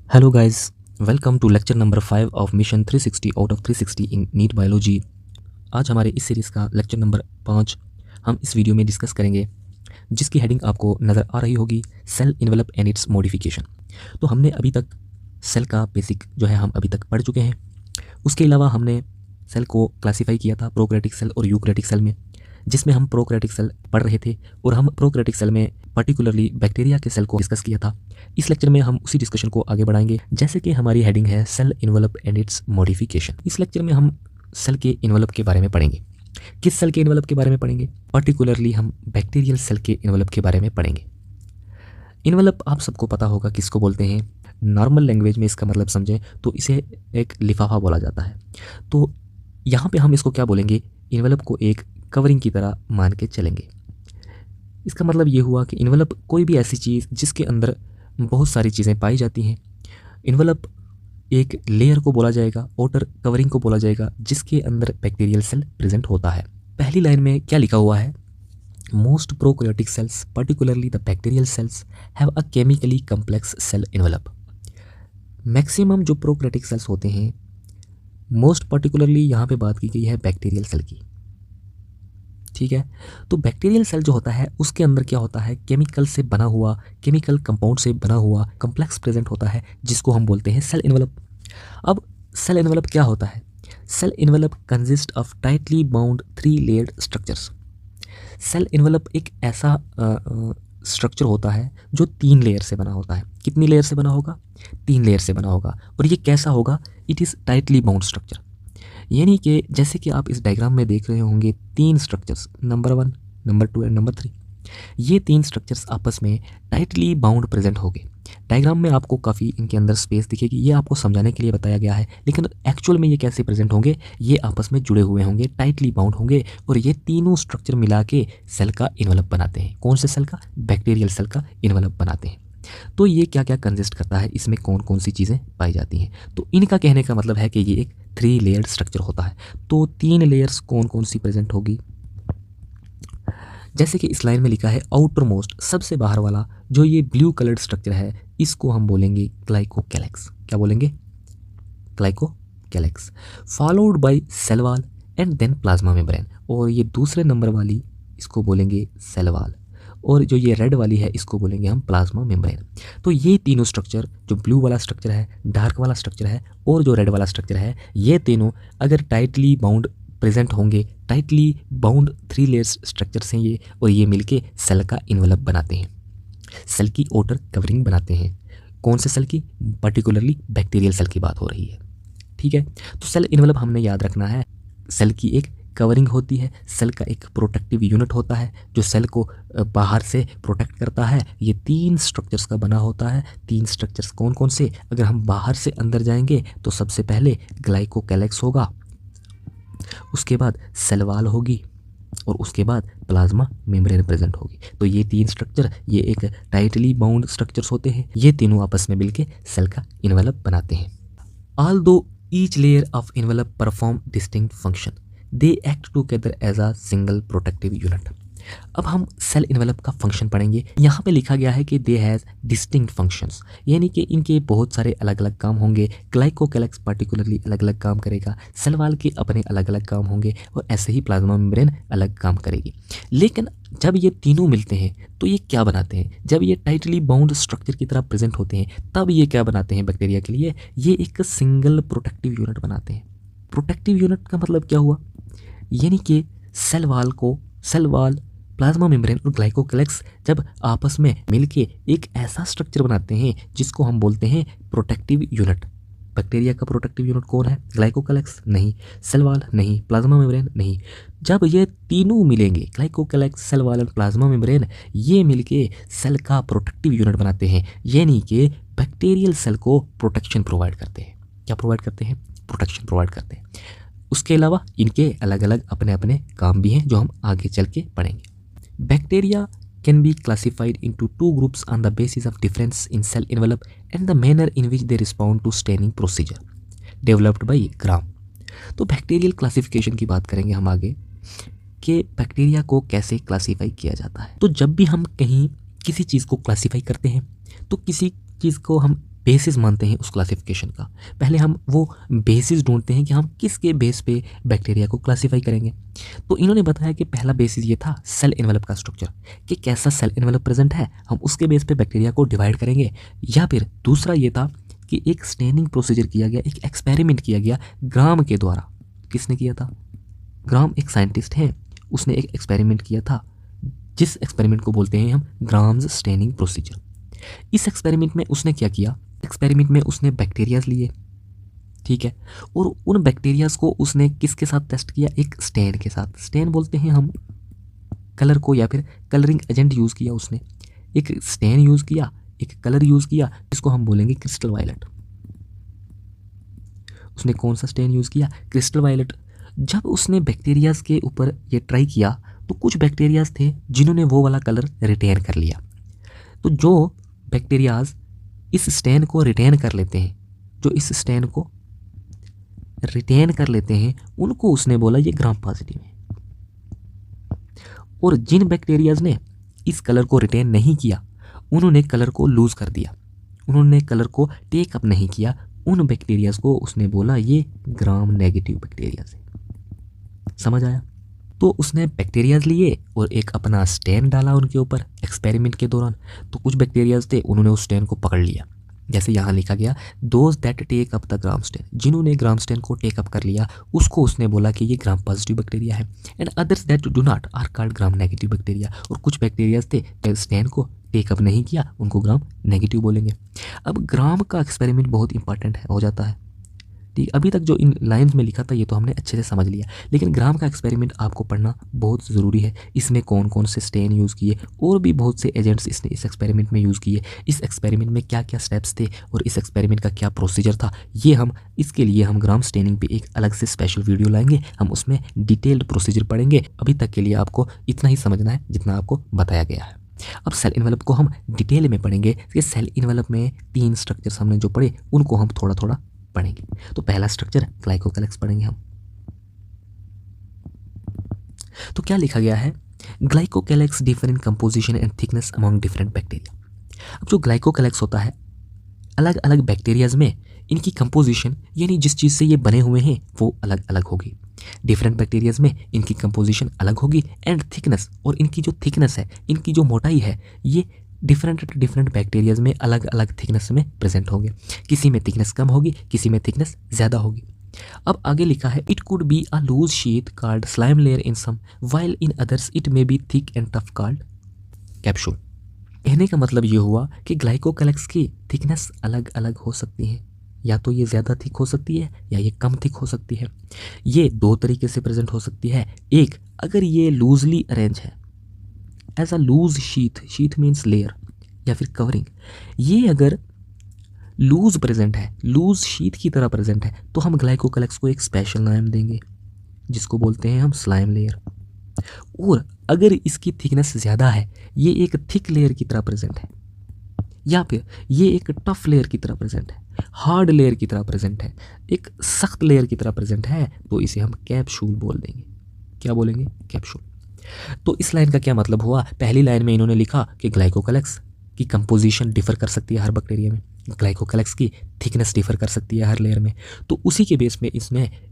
Hello guys, welcome to lecture number 5 of Mission 360 out of 360 in NEET Biology। आज हमारे इस series का lecture number 5 हम इस वीडियो में डिस्कस करेंगे, जिसकी हेडिंग आपको नज़र आ रही होगी cell envelope and its modification. तो हमने अभी तक सेल का बेसिक जो है हम अभी तक पढ़ चुके हैं। उसके अलावा हमने सेल को क्लासीफाई किया था प्रोकैरियोटिक सेल और यूकैरियोटिक सेल में, जिसमें हम प्रोकैरियोटिक सेल पढ़ रहे थे और हम प्रोकैरियोटिक सेल में पर्टिकुलरली बैक्टीरिया के सेल को डिस्कस किया था। इस लेक्चर में हम उसी डिस्कशन को आगे बढ़ाएंगे, जैसे कि हमारी हेडिंग है cell envelope and its modification. इस लेक्चर में हम सेल के इन्वेलप के बारे में पढ़ेंगे। किस सेल के इन्वेलप के बारे में पढ़ेंगे? पर्टिकुलरली हम बैक्टीरियल सेल के इन्वेलप के बारे में पढ़ेंगे। इन्वेलप आप सबको पता होगा किसको बोलते हैं। नॉर्मल लैंग्वेज में इसका मतलब समझें तो इसे एक लिफाफा बोला जाता है। तो यहाँ पे हम इसको क्या बोलेंगे? इन्वेलप को एक कवरिंग की तरह मान के चलेंगे। इसका मतलब ये हुआ कि इन्वेलप कोई भी ऐसी चीज़ जिसके अंदर बहुत सारी चीज़ें पाई जाती हैं। इन्वेलप एक लेयर को बोला जाएगा, आउटर कवरिंग को बोला जाएगा, जिसके अंदर बैक्टीरियल सेल प्रेजेंट होता है। पहली लाइन में क्या लिखा हुआ है? Most prokaryotic cells particularly the bacterial cells have a chemically complex cell envelope. Maximum जो प्रोकैरियोटिक सेल्स होते हैं, मोस्ट पर्टिकुलरली यहाँ पे बात की गई है बैक्टीरियल सेल की, ठीक है। तो बैक्टीरियल सेल जो होता है उसके अंदर क्या होता है? केमिकल से बना हुआ, केमिकल कंपाउंड से बना हुआ कम्प्लेक्स प्रेजेंट होता है, जिसको हम बोलते हैं सेल इन्वेलप। अब सेल इन्वेलप क्या होता है? Cell envelope consist of tightly bound 3 layered structures. Cell envelope एक ऐसा स्ट्रक्चर होता है जो 3 लेयर से बना होता है। कितनी लेयर से बना होगा? 3 लेयर से बना होगा। और ये कैसा होगा? It is tightly bound structure. यानी कि जैसे कि आप इस डायग्राम में देख रहे होंगे 3 structures, number 1, number 2 and number 3। ये 3 स्ट्रक्चर्स आपस में टाइटली बाउंड प्रेजेंट होंगे। डायग्राम में आपको काफ़ी इनके अंदर स्पेस दिखेगी, ये आपको समझाने के लिए बताया गया है, लेकिन एक्चुअल में ये कैसे प्रेजेंट होंगे? ये आपस में जुड़े हुए होंगे, टाइटली बाउंड होंगे, और ये तीनों स्ट्रक्चर मिला के सेल का इन्वेलप बनाते हैं। कौन से सेल का? बैक्टीरियल सेल का इन्वेलप बनाते हैं। तो ये क्या क्या कंसिस्ट करता है, इसमें कौन कौन सी चीज़ें पाई जाती हैं? तो इनका कहने का मतलब है कि ये एक 3 लेयर्ड स्ट्रक्चर होता है। तो 3 लेयर्स कौन कौन सी प्रेजेंट होगी? जैसे कि इस लाइन में लिखा है आउटर मोस्ट, सबसे बाहर वाला जो ये ब्लू कलर्ड स्ट्रक्चर है, इसको हम बोलेंगे ग्लाइकोकैलेक्स। क्या बोलेंगे? Glycocalyx. Followed by cell wall and then plasma membrane. और ये दूसरे नंबर वाली इसको बोलेंगे सेल वॉल, और जो ये रेड वाली है इसको बोलेंगे हम प्लाज्मा मेम्ब्रेन। तो ये तीनों स्ट्रक्चर, जो ब्लू वाला स्ट्रक्चर है, डार्क वाला स्ट्रक्चर है, और जो रेड वाला स्ट्रक्चर है, ये तीनों अगर टाइटली बाउंड प्रेजेंट होंगे, टाइटली बाउंड 3 लेयर्स स्ट्रक्चर्स हैं ये, और ये मिलके सेल का इन्वेलप बनाते हैं, सेल की आउटर कवरिंग बनाते हैं। कौन से सेल की? पर्टिकुलरली बैक्टीरियल सेल की बात हो रही है, ठीक है। तो सेल इन्वेलप हमने याद रखना है, सेल की एक कवरिंग होती है, सेल का एक प्रोटेक्टिव यूनिट होता है जो सेल को बाहर से प्रोटेक्ट करता है। ये 3 स्ट्रक्चर्स का बना होता है। 3 स्ट्रक्चर्स कौन कौन से? अगर हम बाहर से अंदर जाएंगे तो सबसे पहले ग्लाइकोकैलेक्स होगा, उसके बाद सेल वॉल होगी, और उसके बाद प्लाज्मा मेम्ब्रेन प्रेजेंट होगी। तो ये 3 स्ट्रक्चर, ये एक टाइटली बाउंड स्ट्रक्चर्स होते हैं। ये तीनों आपस में मिलके सेल का इन्वेलप बनाते हैं। Although each layer of envelope perform distinct function, they act together as a single protective unit. अब हम सेल इन्वेलप का फंक्शन पढ़ेंगे। यहाँ पे लिखा गया है कि दे हैज़ डिस्टिंक्ट फंक्शंस, यानी कि इनके बहुत सारे अलग अलग काम होंगे। ग्लाइकोकैलेक्स पर्टिकुलरली अलग अलग काम करेगा, सेल वॉल के अपने अलग अलग काम होंगे, और ऐसे ही प्लाज्मा मेम्ब्रेन अलग काम करेगी। लेकिन जब ये तीनों मिलते हैं तो ये क्या बनाते हैं? जब ये टाइटली बाउंड स्ट्रक्चर की तरह प्रेजेंट होते हैं, तब ये क्या बनाते हैं बैक्टीरिया के लिए? ये एक सिंगल प्रोटेक्टिव यूनिट बनाते हैं। प्रोटेक्टिव यूनिट का मतलब क्या हुआ? यानी कि सेल वॉल, प्लाज्मा मेम्ब्रेन और ग्लाइकोकैलेक्स जब आपस में मिलके एक ऐसा स्ट्रक्चर बनाते हैं जिसको हम बोलते हैं प्रोटेक्टिव यूनिट। बैक्टीरिया का प्रोटेक्टिव यूनिट कौन है? ग्लाइकोकैलेक्स? नहीं। Cell wall? नहीं। Plasma membrane? नहीं। जब ये तीनों मिलेंगे, ग्लाइकोकैलेक्स, सेल वॉल और प्लाज्मा मेम्ब्रेन, ये मिलके सेल का प्रोटेक्टिव यूनिट बनाते हैं, यानी कि बैक्टीरियल सेल को प्रोटेक्शन प्रोवाइड करते हैं। क्या प्रोवाइड करते हैं? प्रोटेक्शन प्रोवाइड करते हैं। उसके अलावा इनके अलग अलग अपने अपने काम भी हैं जो हम आगे चल के पढ़ेंगे। Bacteria can be classified into 2 groups on the basis of difference in cell envelope and the manner in which they respond to staining procedure developed by Gram। तो बैक्टीरियल क्लासिफिकेशन की बात करेंगे हम आगे, कि बैक्टीरिया को कैसे क्लासीफाई किया जाता है। तो जब भी हम कहीं किसी चीज़ को क्लासीफाई करते हैं तो किसी चीज़ को हम बेसिस मानते हैं उस क्लासिफिकेशन का। पहले हम वो बेसिस ढूंढते हैं कि हम किसके बेस पे बैक्टीरिया को क्लासीफाई करेंगे। तो इन्होंने बताया कि पहला बेसिस ये था सेल एनवेलप का स्ट्रक्चर, कि कैसा सेल एनवेलप प्रेजेंट है, हम उसके बेस पे बैक्टीरिया को डिवाइड करेंगे। या फिर दूसरा ये था कि एक स्टेनिंग प्रोसीजर किया गया, एक एक्सपेरिमेंट किया गया ग्राम के द्वारा। किसने किया था? ग्राम एक साइंटिस्ट है, उसने एक एक्सपेरिमेंट किया था, जिस एक्सपेरिमेंट को बोलते हैं हम ग्राम्स स्टेनिंग प्रोसीजर। इस एक्सपेरिमेंट में उसने क्या किया? एक्सपेरिमेंट में उसने बैक्टीरियाज लिए, ठीक है, और उन बैक्टीरियाज को उसने किसके साथ टेस्ट किया? एक स्टेन के साथ। स्टेन बोलते हैं हम कलर को, या फिर कलरिंग एजेंट यूज़ किया उसने। एक स्टेन यूज़ किया, एक कलर यूज़ किया, जिसको हम बोलेंगे क्रिस्टल वायलेट। उसने कौन सा स्टेन यूज़ किया? Crystal violet. जब उसने बैक्टीरियाज के ऊपर ये ट्राई किया तो कुछ बैक्टीरियाज थे जिन्होंने वो वाला कलर रिटेन कर लिया। तो जो बैक्टीरियाज इस स्टेन को रिटेन कर लेते हैं, जो इस स्टेन को रिटेन कर लेते हैं, उनको उसने बोला ये ग्राम पॉजिटिव है। और जिन बैक्टीरियाज ने इस कलर को रिटेन नहीं किया, उन्होंने कलर को लूज कर दिया, उन्होंने कलर को टेक अप नहीं किया, उन बैक्टीरियाज को उसने बोला ये ग्राम नेगेटिव बैक्टीरियाज है। समझ आया? तो उसने बैक्टीरियाज लिए और एक अपना स्टेन डाला उनके ऊपर एक्सपेरिमेंट के दौरान। तो कुछ बैक्टीरियाज थे, उन्होंने उस स्टेन को पकड़ लिया, जैसे यहाँ लिखा गया those that take up the gram stain. जिन्होंने ग्राम स्टेन को टेक अप कर लिया, उसको उसने बोला कि ये ग्राम पॉजिटिव बैक्टीरिया है। And others that do not are called gram negative bacteria. और कुछ बैक्टीरियाज थे स्टेन को टेक अप नहीं किया, उनको ग्राम नेगेटिव बोलेंगे। अब ग्राम का एक्सपेरिमेंट बहुत इंपॉर्टेंट है, हो जाता है, ठीक। अभी तक जो इन लाइंस में लिखा था ये तो हमने अच्छे से समझ लिया, लेकिन ग्राम का एक्सपेरिमेंट आपको पढ़ना बहुत ज़रूरी है। इसमें कौन कौन से स्टेन यूज़ किए और भी बहुत से एजेंट्स इसने इस एक्सपेरिमेंट में यूज़ किए, इस एक्सपेरिमेंट में क्या क्या स्टेप्स थे और इस एक्सपेरिमेंट का क्या प्रोसीजर था, ये हम इसके लिए हम ग्राम स्टेनिंग पे एक अलग से स्पेशल वीडियो लाएंगे। हम उसमें डिटेल्ड प्रोसीजर पढ़ेंगे। अभी तक के लिए आपको इतना ही समझना है जितना आपको बताया गया है। अब सेल इन्वेलप को हम डिटेल में पढ़ेंगे कि सेल इन्वेलप में 3 स्ट्रक्चर्स हमने जो पढ़े उनको हम थोड़ा थोड़ा पढ़ेंगे। तो पहला स्ट्रक्चर ग्लाइकोकैलेक्स पढ़ेंगे हम। तो क्या लिखा गया है? Glycocalyx differ in composition and thickness among different bacteria. अब जो ग्लाइकोकैलेक्स होता है, अलग अलग बैक्टीरियाज में इनकी कंपोजिशन यानी जिस चीज़ से ये बने हुए हैं वो अलग अलग होगी। डिफरेंट बैक्टीरियाज में इनकी कंपोजिशन अलग होगी एंड थिकनेस, और इनकी जो थिकनेस है, इनकी जो मोटाई है, ये डिफरेंट बैक्टीरियाज में अलग अलग थिकनेस में प्रेजेंट होंगे। किसी में थिकनेस कम होगी, किसी में थिकनेस ज़्यादा होगी। अब आगे लिखा है it could be a loose sheet called slime layer in some while in others it may be thick and tough called capsule. कहने का मतलब ये हुआ कि ग्लाइकोकैलेक्स की थिकनेस अलग अलग हो सकती है, या तो ये ज़्यादा थिक हो सकती है या ये कम थिक हो सकती है। ये 2 तरीके से प्रेजेंट हो सकती है। एक, अगर ये लूजली अरेंज है as a loose sheath means layer या फिर कवरिंग, ये अगर लूज प्रेजेंट है, लूज शीथ की तरह प्रेजेंट है, तो हम ग्लाइकोकैलेक्स को एक स्पेशल नाम देंगे जिसको बोलते हैं हम स्लाइम लेयर। और अगर इसकी थिकनेस ज़्यादा है, ये एक थिक लेयर की तरह प्रेजेंट है, या फिर ये एक टफ लेयर की तरह प्रेजेंट है, हार्ड लेयर की तरह प्रेजेंट है, एक सख्त लेयर की तरह प्रेजेंट है, तो इसे हम कैप्सूल बोल देंगे। क्या बोलेंगे? कैप्सूल। तो इस लाइन का क्या मतलब हुआ? पहली लाइन में इन्होंने लिखा कि ग्लाइकोकैलेक्स की कंपोजिशन डिफर कर सकती है हर बैक्टीरिया में, ग्लाइकोकैलेक्स की थिकनेस डिफर कर सकती है हर लेयर में। तो उसी के बेस में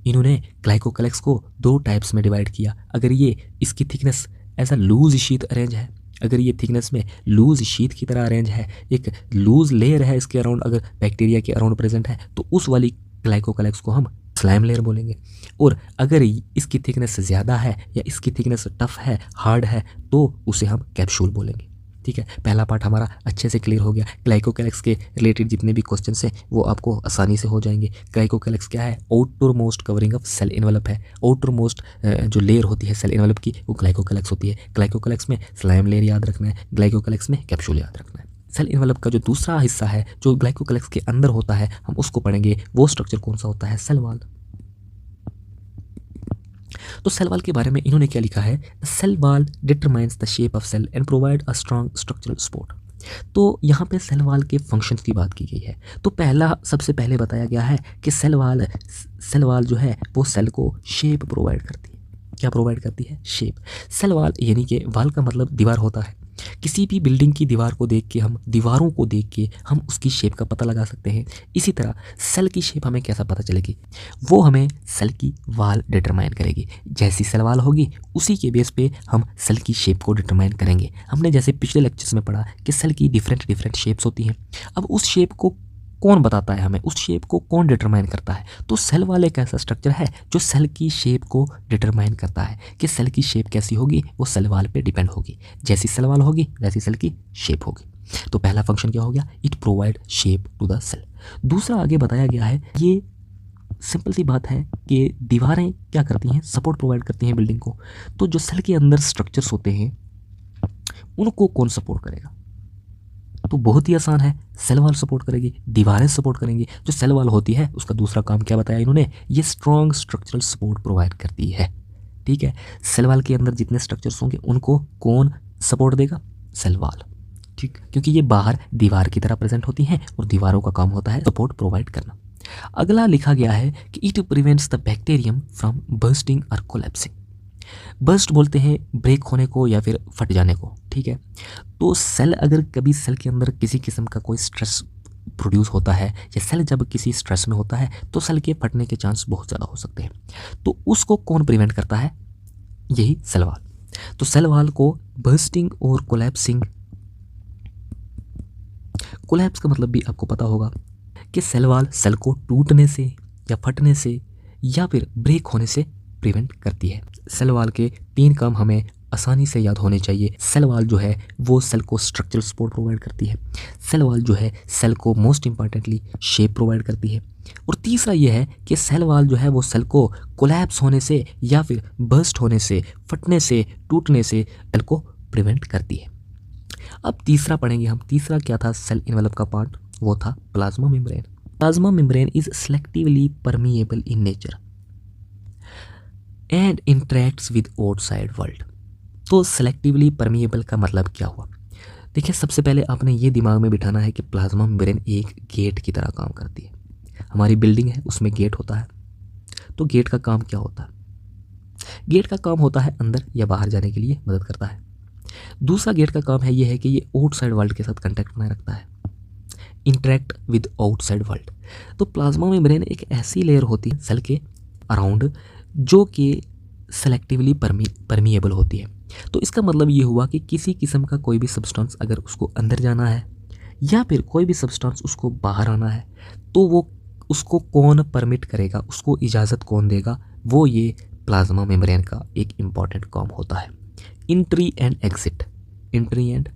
इन्होंने ग्लाइकोकैलेक्स को 2 टाइप्स में डिवाइड किया। अगर ये इसकी थिकनेस ऐसा लूज शीट अरेंज है, अगर ये थिकनेस में लूज शीट की तरह अरेंज है, एक लूज लेयर है इसके अराउंड, अगर बैक्टीरिया के अराउंड प्रेजेंट है, तो उस वाली ग्लाइकोकैलेक्स को हम स्लाइम लेयर बोलेंगे। और अगर इसकी थिकनेस ज़्यादा है या इसकी थिकनेस टफ है, हार्ड है, तो उसे हम कैप्सूल बोलेंगे। ठीक है, पहला पार्ट हमारा अच्छे से क्लियर हो गया। ग्लाइकोकैलेक्स के रिलेटेड जितने भी क्वेश्चन हैं वो आपको आसानी से हो जाएंगे। ग्लाइकोकैलेक्स क्या है? Outermost covering of cell envelope है। आउटर मोस्ट जो लेयर होती है सेल एनवेलप की, वो ग्लाइकोकैलेक्स होती है। ग्लाइकोकैलेक्स में स्लाइम लेयर याद रखना है, ग्लाइकोकैलेक्स में कैप्सूल याद रखना है। सेल एनवेलप का जो दूसरा हिस्सा है जो ग्लाइकोकैलेक्स के अंदर होता है, हम उसको पढ़ेंगे। वो स्ट्रक्चर कौन सा होता है? Cell wall. तो सेल वॉल के बारे में इन्होंने क्या लिखा है? Cell wall determines the shape of cell and provide a strong structural support. तो यहाँ पे सेल वॉल के फंक्शंस की बात की गई है। तो सबसे पहले बताया गया है कि सेल वॉल जो है वो सेल को शेप प्रोवाइड करती है। क्या प्रोवाइड करती है? शेप। सेल वॉल यानी कि वॉल का मतलब दीवार होता है, किसी भी बिल्डिंग की दीवार को देख के हम दीवारों को देख के हम उसकी शेप का पता लगा सकते हैं। इसी तरह सेल की शेप हमें कैसा पता चलेगी, वो हमें सेल की वाल डिटरमाइन करेगी। जैसी सेल वाल होगी उसी के बेस पे हम सेल की शेप को डिटरमाइन करेंगे। हमने जैसे पिछले लेक्चर्स में पढ़ा कि सेल की डिफरेंट शेप्स होती हैं। अब उस शेप को कौन बताता है हमें, उस शेप को कौन डिटरमाइन करता है, तो सेल वाल एक ऐसा स्ट्रक्चर है जो सेल की शेप को डिटरमाइन करता है कि सेल की शेप कैसी होगी, वो सेल वाल पे डिपेंड होगी। जैसी सेल वाल होगी वैसी सेल की शेप होगी। तो पहला फंक्शन क्या हो गया, it provide shape to the cell. दूसरा आगे बताया गया है, ये सिंपल सी बात है कि दीवारें क्या करती हैं, सपोर्ट प्रोवाइड करती हैं बिल्डिंग को। तो जो सेल के अंदर स्ट्रक्चर्स होते हैं उनको कौन सपोर्ट करेगा, तो बहुत ही आसान है, सेल वाल सपोर्ट करेगी, दीवारें सपोर्ट करेंगी। जो सेल वाल होती है उसका दूसरा काम क्या बताया इन्होंने, ये स्ट्रॉन्ग स्ट्रक्चरल सपोर्ट प्रोवाइड करती है। ठीक है, सेल वाल के अंदर जितने स्ट्रक्चर्स होंगे उनको कौन सपोर्ट देगा, सेल वाल। ठीक, क्योंकि ये बाहर दीवार की तरह प्रेजेंट होती हैं और दीवारों का काम होता है सपोर्ट प्रोवाइड करना। अगला लिखा गया है कि it prevents the bacterium from bursting और कोलैप्सिंग। बर्स्ट बोलते हैं ब्रेक होने को या फिर फट जाने को। ठीक है, तो सेल अगर कभी सेल के अंदर किसी किस्म का कोई स्ट्रेस प्रोड्यूस होता है या सेल जब किसी स्ट्रेस में होता है तो सेल के फटने के चांस बहुत ज़्यादा हो सकते हैं। तो उसको कौन प्रिवेंट करता है, यही सेल वाल। तो सेल वाल को बर्स्टिंग और कोलैप्सिंग, कोलैप्स का मतलब भी आपको पता होगा कि सेल वाल सेल को टूटने से या फटने से या फिर ब्रेक होने से प्रिवेंट करती है। सेल वाल के 3 काम हमें आसानी से याद होने चाहिए। सेल वाल जो है वो सेल को स्ट्रक्चरल सपोर्ट प्रोवाइड करती है, सेल वाल जो है सेल को मोस्ट इंपॉर्टेंटली शेप प्रोवाइड करती है, और तीसरा ये है कि सेल वाल जो है वो सेल को कोलैप्स होने से या फिर बर्स्ट होने से, फटने से, टूटने से सेल को प्रिवेंट करती है। अब तीसरा पढ़ेंगे हम। तीसरा क्या था सेल इनवेलप का पार्ट, वो था plasma membrane. Plasma membrane is selectively permeable in nature and interacts with outside world. तो सेलेक्टिवली परमिएबल का मतलब क्या हुआ, देखिए सबसे पहले आपने ये दिमाग में बिठाना है कि प्लाज्मा मेम्ब्रेन एक गेट की तरह काम करती है। हमारी बिल्डिंग है उसमें गेट होता है, तो गेट का काम क्या होता है, गेट का काम होता है अंदर या बाहर जाने के लिए मदद करता है। दूसरा गेट का काम है ये है कि ये आउटसाइड वर्ल्ड के साथ कंटेक्ट बनाए रखता है, इंटरेक्ट विद आउटसाइड वर्ल्ड। तो प्लाज्मा मेम्ब्रेन एक ऐसी लेयर होती है सेल के अराउंड जो कि सेलेक्टिवली परमिएबल होती है। तो इसका मतलब ये हुआ कि किसी किस्म का कोई भी सब्सटेंस अगर उसको अंदर जाना है या फिर कोई भी सब्सटेंस उसको बाहर आना है तो वो उसको कौन परमिट करेगा, उसको इजाज़त कौन देगा, वो ये प्लाज्मा मेम्ब्रेन का एक इम्पॉर्टेंट काम होता है। Entry and exit, entry and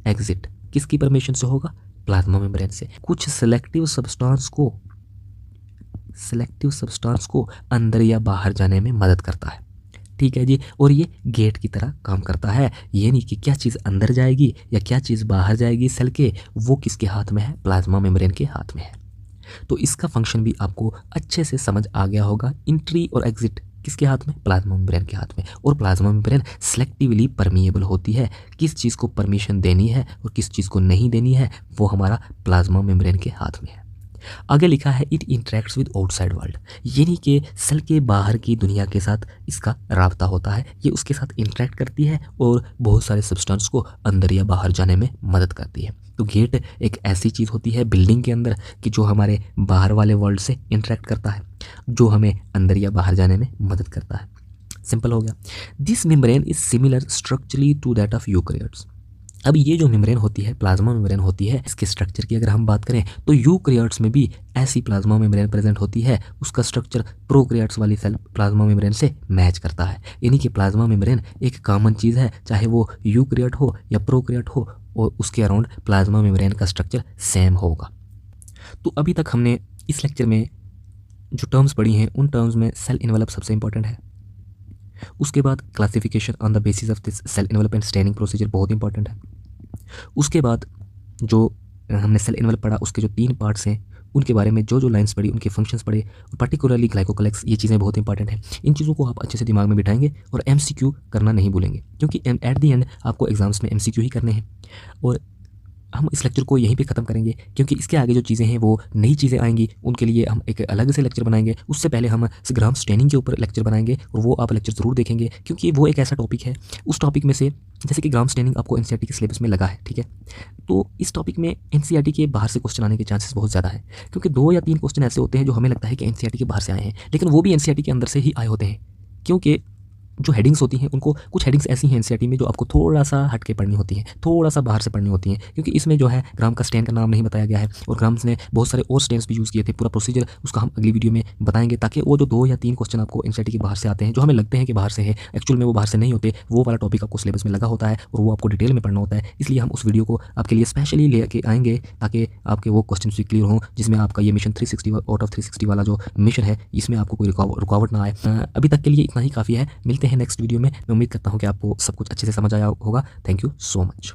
exit किसकी परमिशन से होगा, प्लाज्मा मेम्ब्रेन से। कुछ सेलेक्टिव सब्सटेंस को अंदर या बाहर जाने में मदद करता है। ठीक है जी, और ये गेट की तरह काम करता है। ये नहीं कि क्या चीज़ अंदर जाएगी या क्या चीज़ बाहर जाएगी सेल के, वो किसके हाथ में है, प्लाज्मा मेम्ब्रेन के हाथ में है। तो इसका फंक्शन भी आपको अच्छे से समझ आ गया होगा। एंट्री और एग्जिट किसके हाथ में, प्लाज्मा मेम्ब्रेन के हाथ में। और प्लाज्मा मेम्ब्रेन सेलेक्टिवली परमिएबल होती है, किस चीज़ को परमिशन देनी है और किस चीज़ को नहीं देनी है वो हमारा प्लाज्मा मेम्ब्रेन के हाथ में है। आगे लिखा है it interacts with outside world, यानी कि सेल के बाहर की दुनिया के साथ इसका राब्ता होता है, ये उसके साथ इंटरेक्ट करती है और बहुत सारे सब्सटेंस को अंदर या बाहर जाने में मदद करती है। तो गेट एक ऐसी चीज़ होती है बिल्डिंग के अंदर कि जो हमारे बाहर वाले वर्ल्ड से इंटरेक्ट करता है, जो हमें अंदर या बाहर जाने में मदद करता है। सिंपल हो गया। This membrane is similar structurally to that of eukaryotes. अब ये जो मेम्ब्रेन होती है, प्लाज्मा मेम्ब्रेन होती है, इसके स्ट्रक्चर की अगर हम बात करें तो यूकैरियोट्स में भी ऐसी प्लाज्मा मेम्ब्रेन प्रेजेंट होती है। उसका स्ट्रक्चर प्रोकैरियोट्स वाली सेल प्लाज्मा मेम्ब्रेन से मैच करता है, यानी कि प्लाज्मा मेम्ब्रेन एक कॉमन चीज़ है, चाहे वो यूकैरियोट हो या प्रोकैरियोट हो, और उसके अराउंड प्लाज्मा मेम्ब्रेन का स्ट्रक्चर सेम होगा। तो अभी तक हमने इस लेक्चर में जो टर्म्स पढ़ी हैं उन टर्म्स में सेल इनवेलप सबसे इंपॉर्टेंट है। उसके बाद classification on the basis of this cell envelope and staining procedure बहुत इंपॉर्टेंट है। उसके बाद जो हमने सेल इनवेलप पढ़ा उसके जो 3 पार्ट्स हैं उनके बारे में जो लाइंस पढ़ी, उनके फंक्शंस पढ़े, पर्टिकुलरली ग्लाइकोकलेक्स, ये चीज़ें बहुत इंपॉर्टेंट हैं। इन चीज़ों को आप अच्छे से दिमाग में बिठाएंगे और MCQ करना नहीं भूलेंगे, क्योंकि एट द एंड आपको एग्जाम्स में MCQ ही करने हैं। और हम इस लेक्चर को यहीं पे ख़त्म करेंगे, क्योंकि इसके आगे जो चीज़ें हैं वो नई चीज़ें आएंगी, उनके लिए हम एक अलग से लेक्चर बनाएंगे। उससे पहले हम ग्राम स्टेनिंग के ऊपर लेक्चर बनाएंगे और वो आप लेक्चर ज़रूर देखेंगे, क्योंकि वो एक ऐसा टॉपिक है, उस टॉपिक में से जैसे कि ग्राम स्टेनिंग आपको एनसीईआरटी के सिलेबस में लगा है, ठीक है। तो इस टॉपिक में एनसीईआरटी के बाहर से क्वेश्चन आने के चांसेस बहुत ज़्यादा है, क्योंकि 2 या 3 क्वेश्चन ऐसे होते हैं जो हमें लगता है कि एनसीईआरटी के बाहर से आए हैं, लेकिन वो भी एनसीईआरटी के अंदर से ही आए होते हैं। क्योंकि जो हेडिंग्स होती हैं उनको, कुछ हेडिंग्स ऐसी हैं एनसीईआरटी में जो आपको थोड़ा सा हट के पढ़नी होती हैं, थोड़ा सा बाहर से पढ़नी होती हैं, क्योंकि इसमें जो है ग्राम का स्टैंड का नाम नहीं बताया गया है, और ग्राम्स ने बहुत सारे और स्टैंड्स भी यूज़ किए थे। पूरा प्रोसीजर उसका हम अगली वीडियो में बताएंगे, ताकि वो जो 2 या 3 क्वेश्चन आपको एनसीईआरटी के बाहर से आते हैं, जो हमें लगते हैं कि बाहर से है, एक्चुअल में वो बाहर से नहीं होते, वो वाला टॉपिक आपको सिलेबस में लगा होता है और वो आपको डिटेल में पढ़ना होता है। इसलिए हम उस वीडियो को आपके लिए स्पेशली लेके आएंगे, ताकि आपके वो क्वेश्चन भी क्लियर हों, जिसमें आपका ये मिशन 360 आउट ऑफ 360 वाला जो मिशन है, इसमें आपको कोई रुकावट ना आए। अभी तक के लिए इतना ही काफ़ी है। मिलते हैं नेक्स्ट वीडियो में। मैं उम्मीद करता हूँ कि आपको सब कुछ अच्छे से समझ आया होगा। Thank you so much.